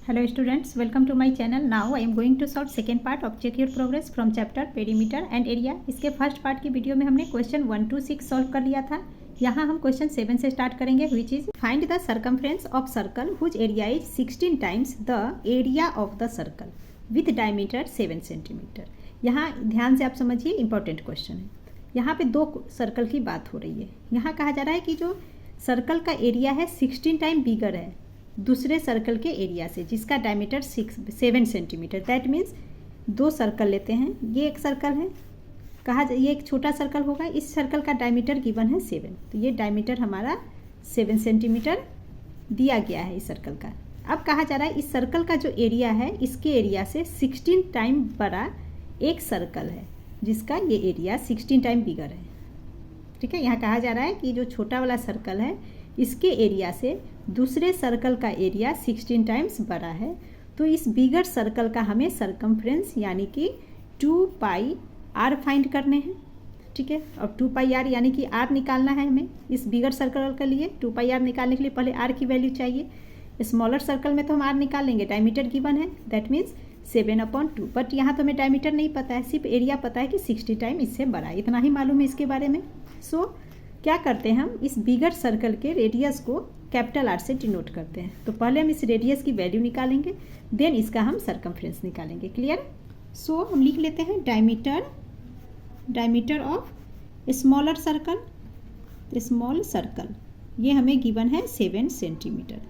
Hello students, welcome to my channel. Now I am going to solve second part of check your progress from chapter perimeter and area. इसके first part की video में हमने question 1 to 6 solve कर लिया था. यहाँ हम question 7 से स्टार्ट करेंगे, which is find the circumference of circle whose area is 16 times the area of the circle with diameter 7 centimetre. यहाँ ध्यान से आप समझिए, इंपॉर्टेंट क्वेश्चन है. यहाँ पे दो सर्कल की बात हो रही है. यहाँ कहा जा रहा है कि जो सर्कल का एरिया है 16 टाइम बिगर है दूसरे सर्कल के एरिया से, जिसका डायमीटर 7 सेंटीमीटर. दैट मीन्स दो सर्कल लेते हैं. ये एक सर्कल है, ये एक छोटा सर्कल होगा. इस सर्कल का डायमीटर गिवन है 7, तो ये डायमीटर हमारा 7 सेंटीमीटर दिया गया है इस सर्कल का. अब कहा जा रहा है इस सर्कल का जो एरिया है इसके एरिया से 16 टाइम बड़ा एक सर्कल है जिसका ये एरिया 16 टाइम बिगर है. ठीक है, यहाँ कहा जा रहा है कि जो छोटा वाला सर्कल है इसके एरिया से दूसरे सर्कल का एरिया 16 टाइम्स बड़ा है. तो इस बिगर सर्कल का हमें सर्कमफ्रेंस यानी कि 2 पाई आर फाइंड करने हैं. ठीक है, और 2 पाई आर यानी कि आर निकालना है हमें इस बिगर सर्कल के लिए. 2 पाई आर निकालने के लिए पहले आर की वैल्यू चाहिए. स्मॉलर सर्कल में तो हम आर निकाल लेंगे, डायमीटर गिवन है, दैट मीन्स 7/2. बट यहाँ तो हमें डायमीटर नहीं पता है, सिर्फ एरिया पता है कि 60 टाइम इससे बड़ा है. इतना ही मालूम है इसके बारे में. सो क्या करते हैं, हम इस बिगर सर्कल के रेडियस को कैपिटल आर से डिनोट करते हैं. तो पहले हम इस रेडियस की वैल्यू निकालेंगे, देन इसका हम सर्कमफ्रेंस निकालेंगे. क्लियर? सो हम लिख लेते हैं diameter of smaller circle, small circle, ये हमें गिवन है 7 सेंटीमीटर.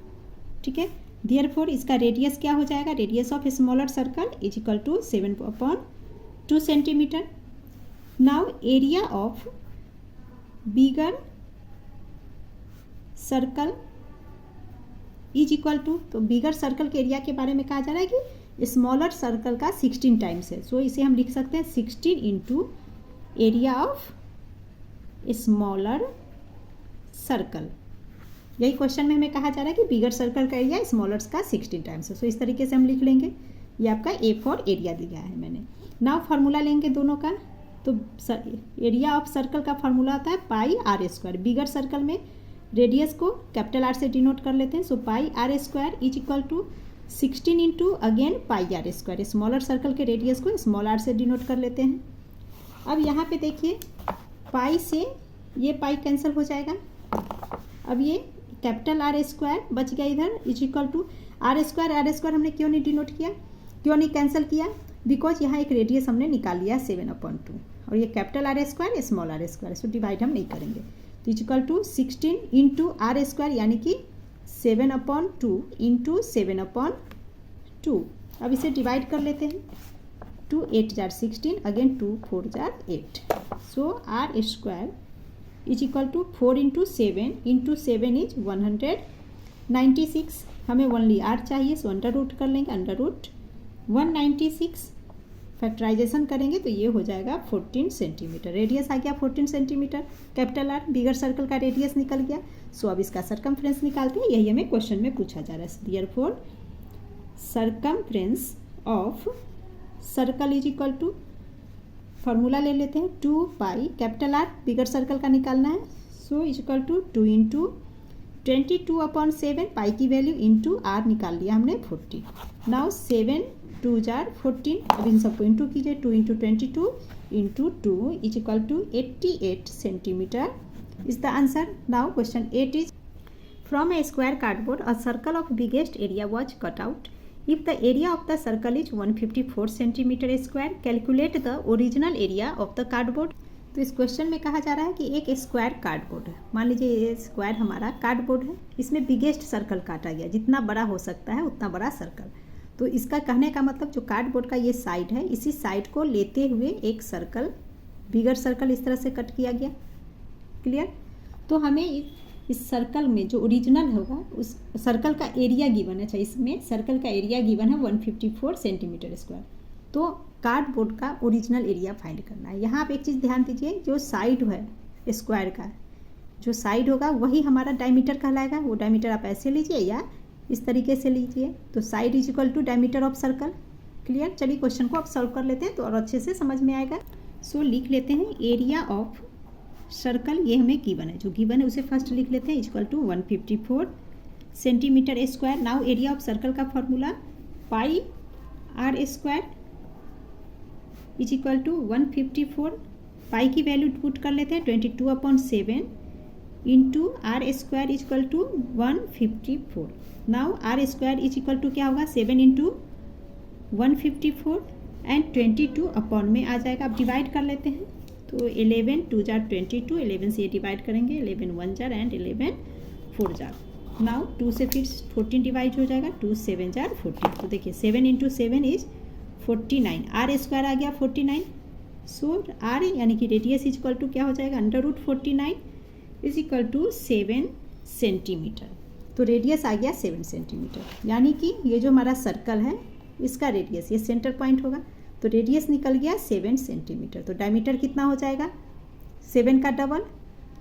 ठीक है, देयरफॉर इसका रेडियस क्या हो जाएगा, radius of smaller circle is equal to 7/2 centimetre. Now area of bigger circle is equal to, तो बिगर सर्कल के एरिया के बारे में कहा जा रहा है कि स्मॉलर सर्कल का 16 टाइम्स है. सो इसे हम लिख सकते हैं 16 into area of smaller circle. यही क्वेश्चन में हमें कहा जा रहा है कि बिगर सर्कल का एरिया स्मॉलर का 16 टाइम्स है. सो इस तरीके से हम लिख लेंगे. ये आपका ए फॉर एरिया दिया है मैंने. नाउ फार्मूला लेंगे दोनों का. तो एरिया ऑफ सर्कल का फार्मूला होता है pi are square. Bigger circle में रेडियस को कैपिटल आर से डिनोट कर लेते हैं. So pi are square is equal to 16 into again pi are square. Smaller circle के रेडियस को स्मॉल आर से डिनोट कर लेते हैं. अब यहाँ पे देखिए, पाई से ये पाई कैंसिल हो जाएगा. अब ये कैपिटल आर स्क्वायर बच गया इधर, is equal to R square हमने क्यों नहीं डिनोट किया, क्यों नहीं कैंसिल किया, बिकॉज यहाँ एक रेडियस हमने निकाल लिया 7/2 और ये capital R square small R square, so divide हम नहीं करेंगे. तो is equal to 16 into are square यानी कि 7/2 इंटू 7/2. अब इसे डिवाइड कर लेते हैं. 2 8 जार 16, अगेन 2 4 जार 8. So R square is equal to 4 into 7 is 196. हमें ओनली आर चाहिए, सो अंडर रूट कर लेंगे. अंडर रूट 196 फैक्टराइजेशन करेंगे तो ये हो जाएगा 14 सेंटीमीटर. रेडियस आ गया 14 centimetre. Capital R bigger circle का रेडियस निकल गया. सो अब इसका सर्कमफ्रेंस निकालते हैं. यही हमें क्वेश्चन में पूछा जा रहा है. Therefore circumference of circle is equal to, formula ले लेते हैं, 2 pi capital R bigger circle का निकालना है. So is equal to 2 into 22/7 pi की वैल्यू इंटू आर निकाल लिया हमने 40. नाउ 7 2 जार 14. अब इन सबको इंटू कीजिए. 2 into 22 into 2 is equal to 88 centimetre is the answer. Now question 8 is from a square cardboard a circle of biggest area was cut out. If the area of the circle is 154 centimeter square, calculate the original area of the cardboard. तो इस question में कहा जा रहा है कि एक square cardboard है. मान लीजिए ये स्क्वायर हमारा कार्डबोर्ड है, इसमें बिगेस्ट सर्कल काटा गया, जितना बड़ा हो सकता है उतना बड़ा सर्कल. तो इसका कहने का मतलब जो कार्डबोर्ड का ये साइड है, इसी साइड को लेते हुए एक सर्कल, बिगर सर्कल इस तरह से कट किया गया. क्लियर? तो हमें इस सर्कल में जो ओरिजिनल होगा उस सर्कल का एरिया गिवन है. अच्छा, इसमें सर्कल का एरिया गिवन है 154 सेंटीमीटर स्क्वायर. तो कार्डबोर्ड का ओरिजिनल एरिया फाइंड करना है. यहाँ आप एक चीज़ ध्यान दीजिए, जो साइड है स्क्वायर का, जो साइड होगा वही हमारा डायमीटर कहलाएगा. वो डायमीटर आप ऐसे लीजिए या इस तरीके से लीजिए. तो side is equal to diameter of circle. Clear? चलिए क्वेश्चन को आप सॉल्व कर लेते हैं तो और अच्छे से समझ में आएगा. सो लिख लेते हैं एरिया ऑफ सर्कल, ये हमें गिवन है, जो गिवन है उसे फर्स्ट लिख लेते हैं, equal to 154 centimetre square. Now area of circle का formula pi are square is equal to 154। Pi की वैल्यू पुट कर लेते हैं 22/7 into are square is equal to 154। Now r square is equal to क्या होगा 7 इंटू 154 एंड 22 अपॉन में आ जाएगा। अब डिवाइड कर लेते हैं तो 11 2 जार 22, 11 से ये डिवाइड करेंगे, 11 1 जार एंड 11 4 जार। नाउ 2 से फिर 14 डिवाइड हो जाएगा, 2 7 जार 14। तो देखिए 7 इंटू 7 इज 49। आर स्क्वायर आ गया 49। सो आर यानी कि रेडियस इज इक्वल टू क्या हो जाएगा √49 इज इक्वल टू 7 सेंटीमीटर। तो रेडियस आ गया 7 सेंटीमीटर, यानी कि ये जो हमारा सर्कल है इसका रेडियस, ये सेंटर पॉइंट होगा, तो रेडियस निकल गया 7 सेंटीमीटर। तो डायमीटर कितना हो जाएगा 7 का डबल,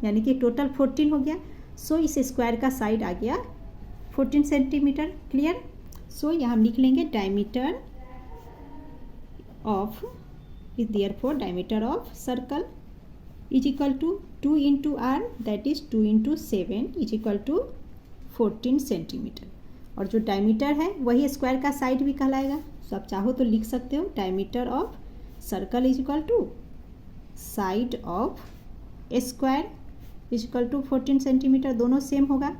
यानी कि टोटल 14 हो गया। सो इस स्क्वायर का साइड आ गया 14 सेंटीमीटर। क्लियर। सो यहाँ हम लिख लेंगे diameter of is therefore diameter of circle is equal to 2 into R that is 2 into 7 is equal to 14 centimetre. और जो डायमीटर है वही स्क्वायर का साइड भी कहलाएगा। तो आप चाहो तो लिख सकते हो diameter of circle is equal to side of square is equal to 14 centimetre, दोनों सेम होगा।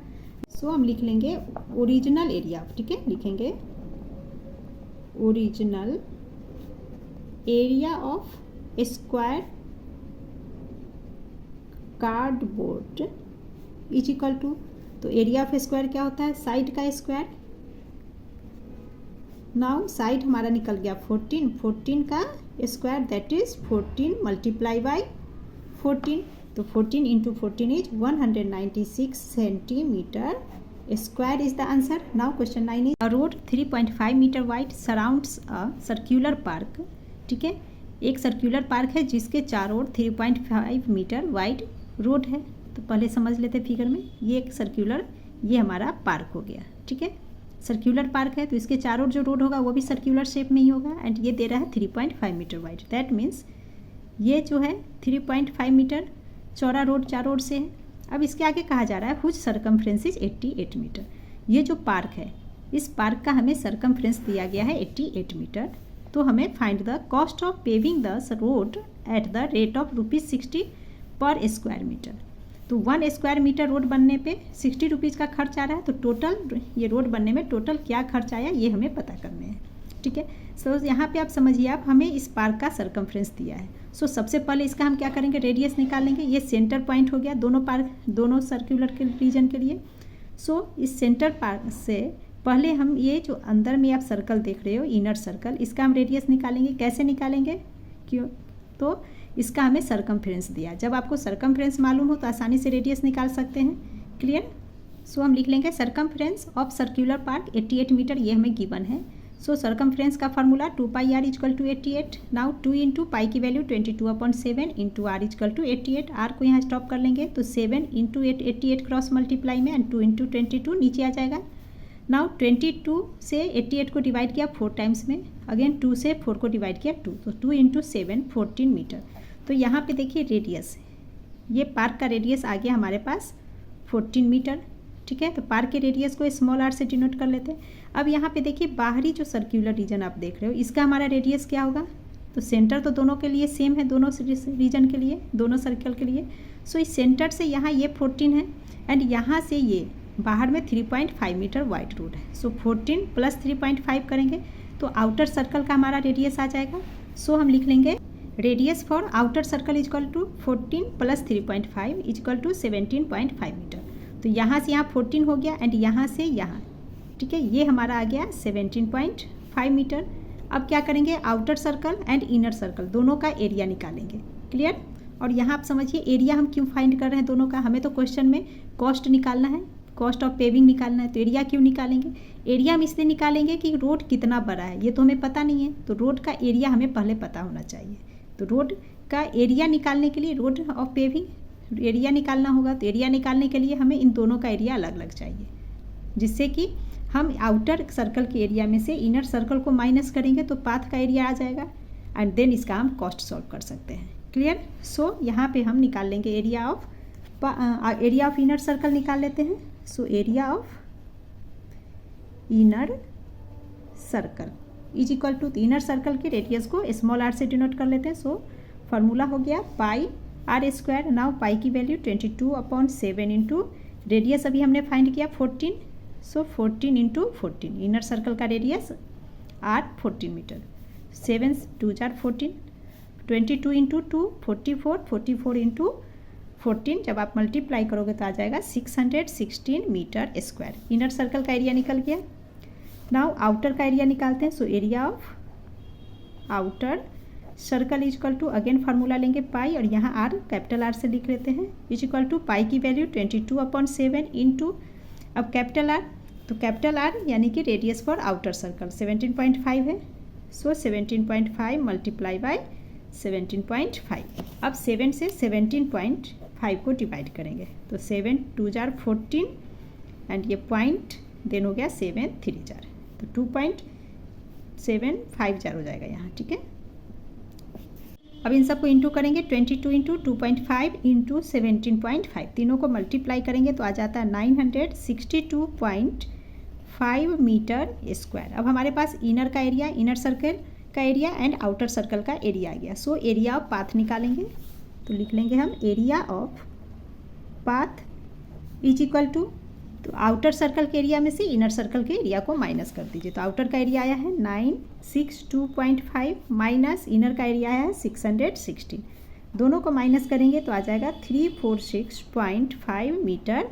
सो हम लिख लेंगे ओरिजिनल एरिया, ठीक है, लिखेंगे original area of square cardboard is equal to, तो एरिया ऑफ स्क्वायर क्या होता है साइड का स्क्वायर। नाउ साइड हमारा निकल गया 14 का square that is 14 multiply by 14। तो 14 into 14 is 196 centimetre square is the answer. Now question 9 is a road 3.5 metre wide surrounds a circular park. ठीक है, एक सर्क्यूलर पार्क है जिसके चारों ओर 3.5 मीटर वाइड रोड है। तो पहले समझ लेते फिगर में, ये एक सर्क्यूलर, ये हमारा पार्क हो गया। ठीक है, सर्क्यूलर पार्क है तो इसके चारों ओर जो रोड होगा वो भी सर्क्यूलर शेप में ही होगा एंड ये दे रहा है 3.5 मीटर वाइड। दैट मीन्स ये जो है 3.5 मीटर चौड़ा रोड चारों ओर से है। अब इसके आगे कहा जा रहा है हुज सरकमफ्रेंस इज 88 मीटर। ये जो पार्क है इस पार्क का हमें सरकमफ्रेंस दिया गया है 88 मीटर। तो हमें find the cost of paving the road at the rate of ₹60 पर स्क्वायर मीटर। तो 1 स्क्वायर मीटर रोड बनने पे 60 रुपीज़ का खर्च आ रहा है। तो टोटल ये रोड बनने में टोटल क्या खर्च आया ये हमें पता करने हैं। ठीक है, सो यहाँ पे आप समझिए, आप हमें इस पार्क का सरकमफ्रेंस दिया है। सो सबसे पहले इसका हम क्या करेंगे रेडियस निकालेंगे। ये सेंटर पॉइंट हो गया दोनों पार्क, दोनों सर्क्यूलर के रीजन के लिए। सो इस सेंटर पार्क से पहले हम ये जो अंदर में आप सर्कल देख रहे हो इनर सर्कल, इसका हम रेडियस निकालेंगे। कैसे निकालेंगे, क्यों, तो इसका हमें सरकमफ्रेंस दिया। जब आपको सरकमफ्रेंस मालूम हो तो आसानी से रेडियस निकाल सकते हैं। क्लियर। सो हम लिख लेंगे circumference of circular park 88 metre, ये हमें गिवन है। सो सरकमफ्रेंस का formula 2πr equal to 88। Now 2 into pi की value 22/7 into r equal to 88। R को यहाँ स्टॉप कर लेंगे तो 7 इंटू 88 क्रॉस मल्टीप्लाई में एंड 2 इंटू 22 नीचे आ जाएगा। नाउ 22 से 88 को डिवाइड किया 4 टाइम्स में, अगेन 2 से 4 को डिवाइड किया 2, तो 2 इंटू 7 14 मीटर। तो यहाँ पे देखिए रेडियस, ये पार्क का रेडियस आ गया हमारे पास 14 मीटर। ठीक है, तो पार्क के रेडियस को स्मॉल आर से डिनोट कर लेते हैं। अब यहाँ पे देखिए बाहरी जो सर्क्यूलर रीजन आप देख रहे हो इसका हमारा रेडियस क्या होगा, तो सेंटर तो दोनों के लिए सेम है, दोनों रीजन के लिए, दोनों सर्कल के लिए। सो इस सेंटर से यहाँ ये 14 है एंड यहाँ से ये बाहर में 3.5 मीटर वाइड रोड है। सो 14 प्लस 3.5 करेंगे तो आउटर सर्कल का हमारा रेडियस आ जाएगा। सो हम लिख लेंगे radius for outer circle is equal to 14 plus 3.5 is equal to 17.5 metre. तो यहाँ से यहाँ 14 हो गया एंड यहाँ से यहाँ, ठीक है, ये हमारा आ गया 17.5 मीटर। अब क्या करेंगे, outer circle and inner circle दोनों का एरिया निकालेंगे। क्लियर। और यहाँ आप समझिए एरिया हम क्यों फाइंड कर रहे हैं दोनों का, हमें तो क्वेश्चन में कॉस्ट निकालना है, कॉस्ट ऑफ पेविंग निकालना है। तो एरिया क्यों निकालेंगे, एरिया हम इसलिए निकालेंगे कि रोड कितना बड़ा है ये तो हमें पता नहीं है, तो रोड का एरिया हमें पहले पता होना चाहिए। तो रोड का एरिया निकालने के लिए, रोड ऑफ पेविंग एरिया निकालना होगा, तो एरिया निकालने के लिए हमें इन दोनों का एरिया अलग अलग चाहिए, जिससे कि हम आउटर सर्कल के एरिया में से इनर सर्कल को माइनस करेंगे तो पाथ का एरिया आ जाएगा एंड देन इसका हम कॉस्ट सॉल्व कर सकते हैं। क्लियर। सो यहाँ पे हम निकाल लेंगे एरिया ऑफ इनर सर्कल निकाल लेते हैं। So area of inner circle is equal to, inner circle के रेडियस को स्मॉल आर से डिनोट कर लेते हैं। सो फार्मूला हो गया pi are square. Now pi की वैल्यू 22/7 इंटू रेडियस अभी हमने फाइंड किया 14, सो 14 इंटू 14, इनर सर्कल का radius R 14 metre, 7 2 4 14, 22 into 2 44, 44 into 14, जब आप मल्टीप्लाई करोगे तो आ जाएगा 616 मीटर स्क्वायर। इनर सर्कल का एरिया निकल गया। नाउ आउटर का एरिया निकालते हैं। So area of outer circle is equal to, again formula लेंगे पाई और यहाँ आर कैपिटल आर से लिख लेते हैं, इज इक्वल टू पाई की वैल्यू 22/7 इंटू, अब कैपिटल आर, तो कैपिटल आर यानी कि रेडियस फॉर आउटर सर्कल 17.5 है। सो 17.5 मल्टीप्लाई बाय 17.5। अब 7 से 17.5 को डिवाइड करेंगे तो 7 2 4 14 एंड ये पॉइंट देन हो गया 7 3 4, तो 2.750 हो जाएगा यहाँ, ठीक है। अब इन सबको इंटू करेंगे, 22 इंटू 2.5 इंटू 17.5, तीनों को मल्टीप्लाई करेंगे तो आ जाता है 962.5 मीटर स्क्वायर। अब हमारे पास इनर का एरिया, इनर सर्कल का एरिया एंड आउटर सर्कल का एरिया आ गया। सो एरिया ऑफ पाथ निकालेंगे तो लिख लेंगे हम area of path is equal to, तो आउटर सर्कल के एरिया में से इनर सर्कल के एरिया को माइनस कर दीजिए। तो आउटर का एरिया आया है 962.5 माइनस इनर का एरिया आया है 616, दोनों को माइनस करेंगे तो आ जाएगा 346.5 मीटर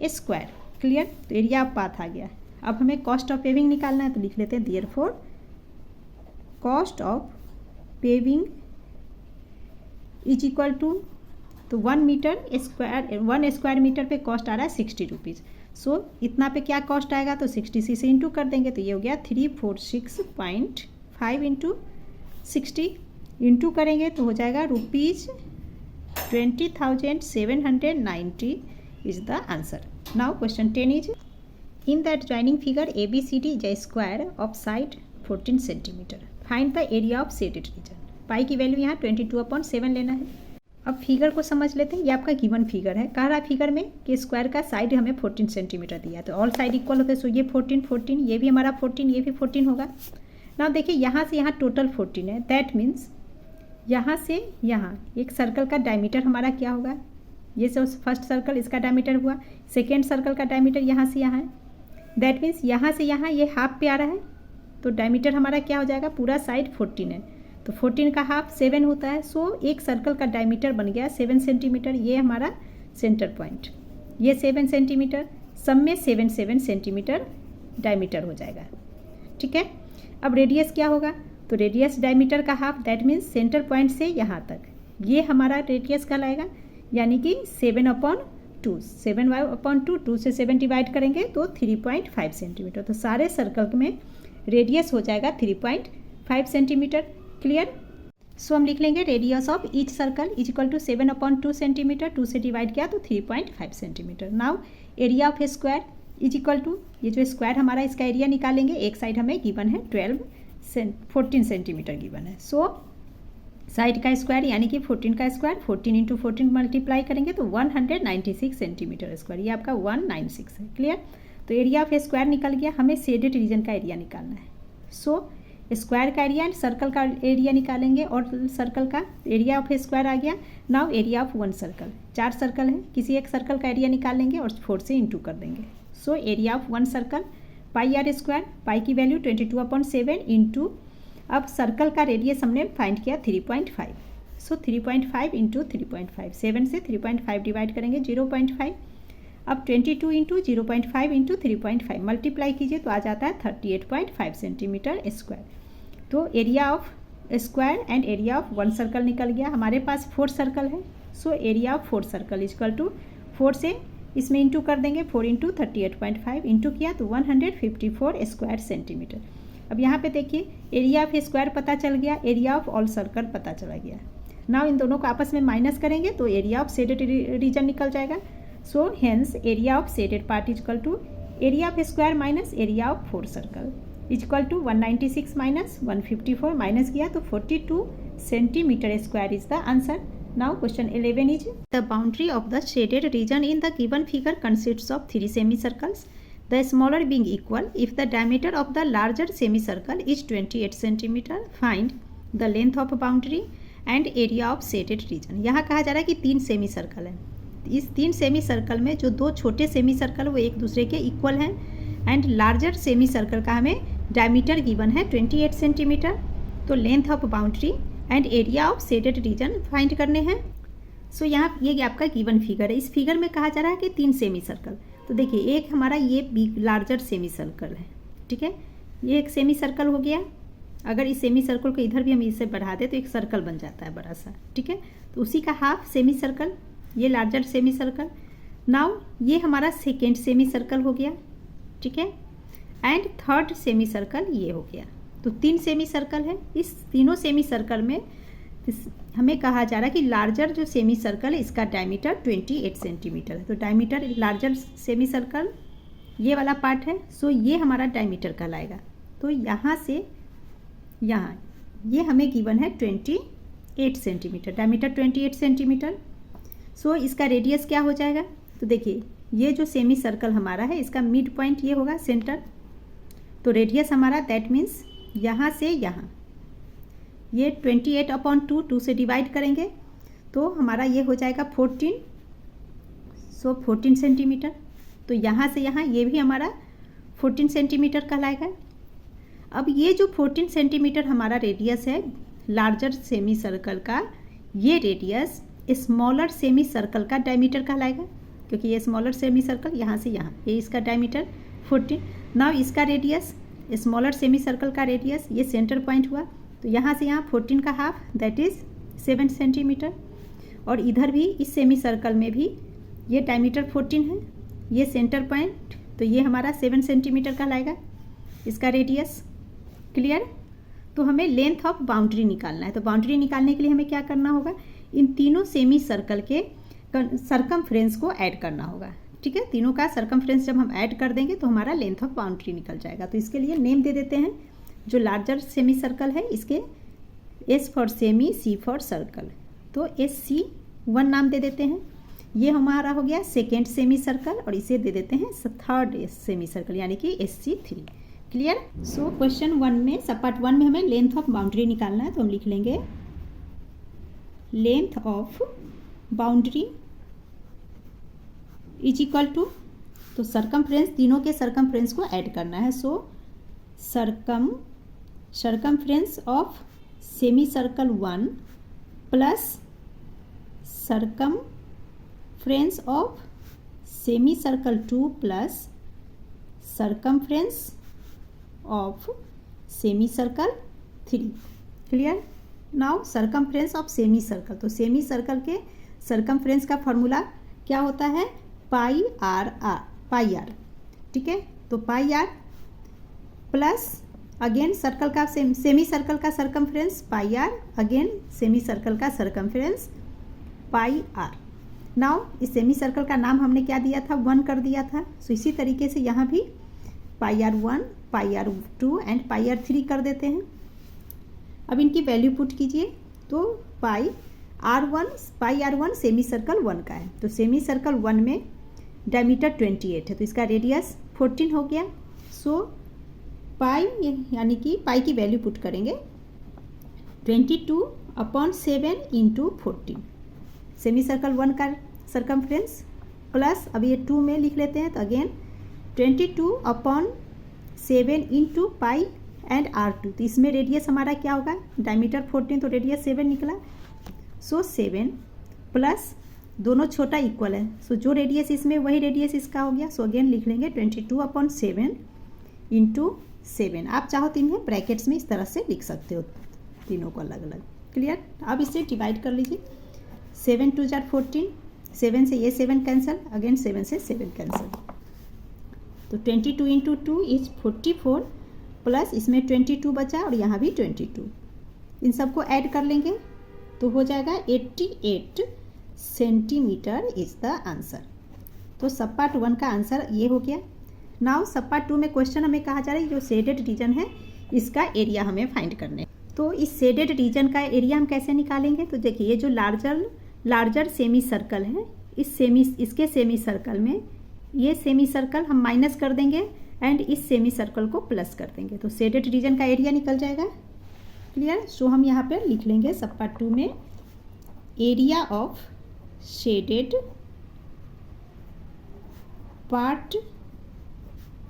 स्क्वायर। क्लियर, तो एरिया ऑफ पाथ आ गया। अब हमें कॉस्ट ऑफ पेविंग निकालना है तो लिख लेते हैं therefore cost of paving is equal to, तो 1 स्क्वायर मीटर पे कॉस्ट आ रहा है 60 रुपीज़। सो इतना पे क्या कॉस्ट आएगा, तो 60 से इंटू कर देंगे तो ये हो गया 346.5 इंटू 60, इंटू करेंगे तो हो जाएगा ₹20,790 is the answer. Now question 10 is, in that joining figure ABCD is a square of side 14 centimetre, find the area of shaded region. Pi की वैल्यू यहाँ 22/7 लेना है। अब फिगर को समझ लेते हैं। ये आपका गिवन फिगर है, कह रहा है फिगर में कि स्क्वायर का साइड हमें 14 सेंटीमीटर दिया, तो ऑल साइड इक्वल होते हैं। सो ये 14 14, ये भी हमारा 14, ये भी 14 होगा। ना देखिए यहाँ से यहाँ टोटल 14 है, दैट मीन्स यहाँ से यहाँ एक सर्कल का डायमीटर हमारा क्या होगा, ये जो फर्स्ट सर्कल इसका डायमीटर हुआ, सेकेंड सर्कल का डायमीटर यहाँ से यहाँ है, दैट मीन्स यहाँ से यहाँ ये हाफ पे आ रहा है, तो डायमीटर हमारा क्या हो जाएगा, पूरा साइड 14 है, तो 14 का हाफ 7 होता है। सो एक सर्कल का डायमीटर बन गया 7 सेंटीमीटर, ये हमारा सेंटर पॉइंट, ये 7 सेंटीमीटर, सब में 7 सेंटीमीटर डायमीटर हो जाएगा, ठीक है। अब रेडियस क्या होगा, तो रेडियस डायमीटर का half, that means centre point से यहाँ तक, ये हमारा रेडियस कहलाएगा, यानी कि 7/2, 7/2, 2 से 7 डिवाइड करेंगे तो 3.5 सेंटीमीटर, तो सारे सर्कल में रेडियस हो जाएगा 3.5 सेंटीमीटर। क्लियर, सो हम लिख लेंगे radius of each circle is equal to 7/2 centimetre, 2 से डिवाइड किया तो 3.5 centimetre. Now area of a square is equal to, ये जो स्क्वायर हमारा इसका एरिया निकालेंगे, एक साइड हमें गिवन है 14 सेंटीमीटर गिवन है। सो साइड का स्क्वायर यानी कि 14 का स्क्वायर, 14 इंटू 14 मल्टीप्लाई करेंगे तो 196 सेंटीमीटर स्क्वायर, ये आपका 196 है। क्लियर, तो एरिया ऑफ ए स्क्वायर निकल गया। हमें शेडेड रीजन का एरिया निकालना है। सो स्क्वायर का एरिया एंड सर्कल का एरिया निकालेंगे, और सर्कल का एरिया ऑफ ए स्क्वायर आ गया। Now area of one circle, 4 circle है, किसी एक सर्कल का एरिया निकाल लेंगे और 4 से इंटू कर देंगे। So area of one circle pi are square, pi की वैल्यू 22/7 इंटू, अब सर्कल का रेडियस हमने फाइंड किया 3.5, सो 3.5 इंटू 3.5, 7 से 3.5 डिवाइड करेंगे 0.5, अब 22 इंटू 0.5 इंटू 3.5 मल्टीप्लाई कीजिए तो आ जाता है 38.5 सेंटीमीटर स्क्वायर। तो area of square and area of one circle निकल गया। हमारे पास 4 सर्कल है, so area of 4 circle is equal to 4 से इसमें इंटू कर देंगे, 4 इंटू 38.5 इंटू किया तो 154 स्क्वायर सेंटीमीटर। अब यहाँ पे देखिए एरिया ऑफ स्क्वायर पता चल गया, एरिया ऑफ ऑल सर्कल पता चला गया। नाउ इन दोनों को आपस में माइनस करेंगे तो एरिया ऑफ शेडेड रीजन निकल जाएगा। So hence area of shaded part is equal to area of square minus area of 4 circle is equal to 196 minus 154 minus किया तो 42 centimetre square is the answer. Now question 11 is the boundary of the shaded region in the given figure consists of 3 semicircles. The smaller being equal if the diameter of the larger semi circle is 28 centimetre, find the length of boundary and area of shaded reason. यहाँ कहा जा रहा है कि 3 semi circle है, इस 3 semi circle में जो 2 छोटे सेमी सर्कल वो एक दूसरे के इक्वल हैं, एंड लार्जर सेमी सर्कल का हमें डायमीटर गिवन है 28 सेंटीमीटर। तो length of boundary and area of shaded reason find करने हैं। सो यहाँ ये आपका गिवन फिगर है। इस फिगर में कहा जा रहा है कि 3 सेमी सर्कल, तो देखिए एक हमारा ये बिग लार्जर सेमी सर्कल है, ठीक है, ये एक सेमी सर्कल हो गया। अगर इस सेमी सर्कल को इधर भी हम इसे बढ़ा दें तो एक सर्कल बन जाता है बड़ा सा, ठीक है, तो उसी का हाफ सेमी सर्कल ये लार्जर सेमी सर्कल। नाउ ये हमारा सेकेंड सेमी सर्कल हो गया, ठीक है, एंड थर्ड सेमी सर्कल ये हो गया। तो 3 सेमी सर्कल है। इस तीनों सेमी सर्कल में हमें कहा जा रहा है कि लार्जर जो सेमी सर्कल है इसका डायमीटर 28 सेंटीमीटर है। तो डायमीटर लार्जर सेमी सर्कल ये वाला पार्ट है, सो ये हमारा डायमीटर कहलाएगा। तो यहाँ से यहाँ ये हमें गिवन है 28 सेंटीमीटर, डायमीटर 28 सेंटीमीटर। सो इसका रेडियस क्या हो जाएगा, तो देखिए ये जो सेमी सर्कल हमारा है इसका मिड पॉइंट ये होगा सेंटर, तो रेडियस हमारा दैट मीन्स यहाँ से यहाँ ये 28/2 2 से डिवाइड करेंगे तो हमारा ये हो जाएगा 14, सो 14 सेंटीमीटर। तो यहाँ से यहाँ ये भी हमारा 14 सेंटीमीटर कहलाएगा। अब ये जो 14 सेंटीमीटर हमारा रेडियस है लार्जर सेमी सर्कल का, ये रेडियस स्मॉलर सेमी सर्कल का डायमीटर कहलाएगा, क्योंकि ये स्मॉलर सेमी सर्कल यहाँ से यहाँ ये इसका डायमीटर 14। नाउ इसका रेडियस स्मॉलर सेमी सर्कल का रेडियस ये सेंटर पॉइंट हुआ, तो यहाँ से यहाँ 14 का हाफ दैट इज़ 7 सेंटीमीटर। और इधर भी इस सेमी सर्कल में भी ये डायमीटर 14 है, ये सेंटर पॉइंट, तो ये हमारा 7 सेंटीमीटर कहलाएगा इसका रेडियस। क्लियर। तो हमें लेंथ ऑफ बाउंड्री निकालना है। तो बाउंड्री निकालने के लिए हमें क्या करना होगा, इन तीनों सेमी सर्कल के सरकमफ्रेंस को ऐड करना होगा, ठीक है। तीनों का सरकमफ्रेंस जब हम ऐड कर देंगे तो हमारा लेंथ ऑफ बाउंड्री निकल जाएगा। तो इसके लिए नेम दे देते हैं, जो लार्जर सेमी सर्कल है इसके S for semi, C for circle, तो SC1 नाम दे देते हैं। ये हमारा हो गया सेकेंड सेमी सर्कल और इसे दे देते हैं थर्ड सेमी सर्कल यानी कि SC3। क्लियर। सो क्वेश्चन 1 में सब पार्ट 1 में हमें लेंथ ऑफ बाउंड्री निकालना है, तो हम लिख लेंगे length of boundary is equal to, तो सरकमफ्रेंस तीनों के सरकमफ्रेंस को ऐड करना है। So circumference of semi circle 1 plus circumference of semi circle 2 plus circumference of semi circle 3। Clear. Now circumference of semi circle, तो सेमी सर्कल के circumference का formula क्या होता है, पाई आर, ठीक है। तो pi r plus again circle का सेमी सर्कल का circumference pi are, again semi circle का सरकमफ्रेंस पाई आर। नाउ इस सेमी सर्कल का नाम हमने क्या दिया था, 1 कर दिया था। सो इसी तरीके से यहाँ भी pi r 1, pi r 2 and pi r 3 कर देते हैं। अब इनकी वैल्यू पुट कीजिए, तो पाई आर 1 सेमी सर्कल 1 का है, तो सेमी सर्कल 1 में डायमीटर 28 है, तो इसका रेडियस 14 हो गया। सो पाई यानी कि पाई की वैल्यू पुट करेंगे 22/7 इंटू 14, सेमी सर्कल 1 का सरकमफ्रेंस प्लस अब ये 2 में लिख लेते हैं, तो again 22/7 into pi and R2, तो इसमें रेडियस हमारा क्या होगा, डायमीटर 14 तो रेडियस 7 निकला। सो 7 प्लस दोनों छोटा इक्वल है, सो जो रेडियस इसमें वही रेडियस इसका हो गया। सो अगेन लिख लेंगे 22/7 इंटू 7। आप चाहो तो इन्हें ब्रैकेट्स में इस तरह से लिख सकते हो, तीनों को अलग अलग। क्लियर। अब इसे डिवाइड कर लीजिए, 7 2 जार 14, 7 से ये 7 कैंसिल, अगेन 7 से 7 कैंसिल, तो 22 इंटू 2 इज 44 प्लस इसमें 22 बचा और यहाँ भी 22, इन सबको ऐड कर लेंगे तो हो जाएगा 88 सेंटीमीटर इज द आंसर। तो सब पार्ट 1 का आंसर ये हो गया। नाउ सब पार्ट 2 में क्वेश्चन हमें कहा जा रहा है जो शेडेड रीजन है इसका एरिया हमें फाइंड करने। तो इस शेडेड रीजन का एरिया हम कैसे निकालेंगे, तो देखिए ये जो लार्जर सेमी सर्कल है, इसके सेमी सर्कल में ये सेमी सर्कल हम माइनस कर देंगे एंड इस सेमी सर्कल को प्लस कर देंगे, तो शेडेड रीजन का एरिया निकल जाएगा। क्लियर? सो हम यहाँ पे लिख लेंगे सब पार्ट 2 में area of shaded part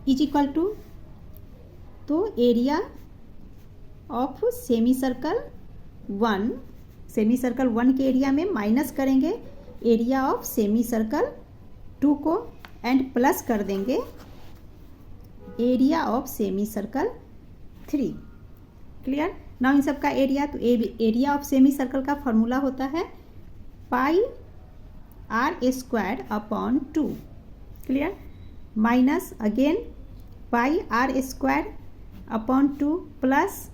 is equal to, तो area of semi circle 1, semi circle 1 के एरिया में माइनस करेंगे एरिया ऑफ सेमी सर्कल 2 को एंड प्लस कर देंगे area of semi circle 3। Clear? Now इन सब का एरिया, तो एरिया ऑफ सेमी सर्कल का फॉर्मूला होता है pi r² upon 2। Clear? Minus again pi r² upon 2 plus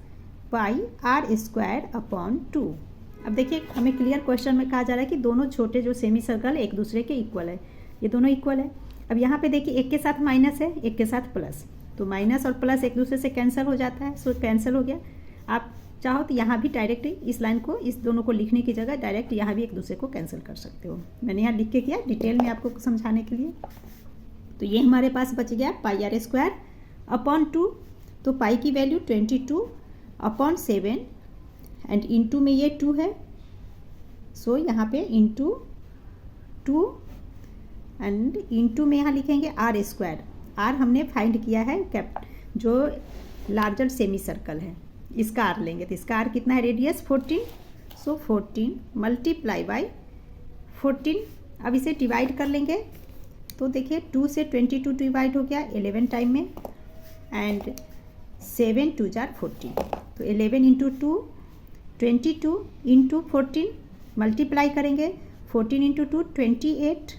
pi r² upon 2। अब देखिए हमें क्लियर क्वेश्चन में कहा जा रहा है कि दोनों छोटे जो सेमी सर्कल एक दूसरे के इक्वल है, ये दोनों इक्वल है। अब यहाँ पे देखिए एक के साथ माइनस है, एक के साथ प्लस, तो माइनस और प्लस एक दूसरे से कैंसिल हो जाता है, सो कैंसिल हो गया। आप चाहो तो यहाँ भी डायरेक्ट इस लाइन को, इस दोनों को लिखने की जगह डायरेक्ट यहाँ भी एक दूसरे को कैंसिल कर सकते हो। मैंने यहाँ लिख के किया डिटेल में आपको समझाने के लिए। तो ये हमारे पास बच गया पाई r² अपॉन 2, तो पाई की वैल्यू 22 अपॉन 7 एंड इंटू में ये 2 है, सो यहाँ पे इंटू 2 एंड इंटू में यहाँ लिखेंगे r²। r हमने फाइंड किया है जो लार्जर सेमी सर्कल है, इसका r लेंगे, तो इसका r कितना है रेडियस 14, सो 14 मल्टीप्लाई बाई 14। अब इसे डिवाइड कर लेंगे, तो देखिए 2 से 22 डिवाइड हो गया 11 टाइम में एंड 7 2 जार 14, तो 11 इंटू 2 22 इंटू 14 मल्टीप्लाई करेंगे, 14 इंटू 2 28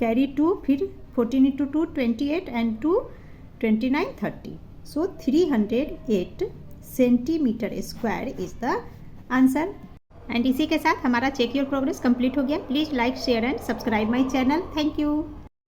कैरी 2, फिर 14 into 2 28 and 2 29 30, so 308 centimetre square is the answer. And इसी के साथ हमारा चेक योर प्रोग्रेस कंप्लीट हो गया। Please like share and subscribe my channel. Thank you.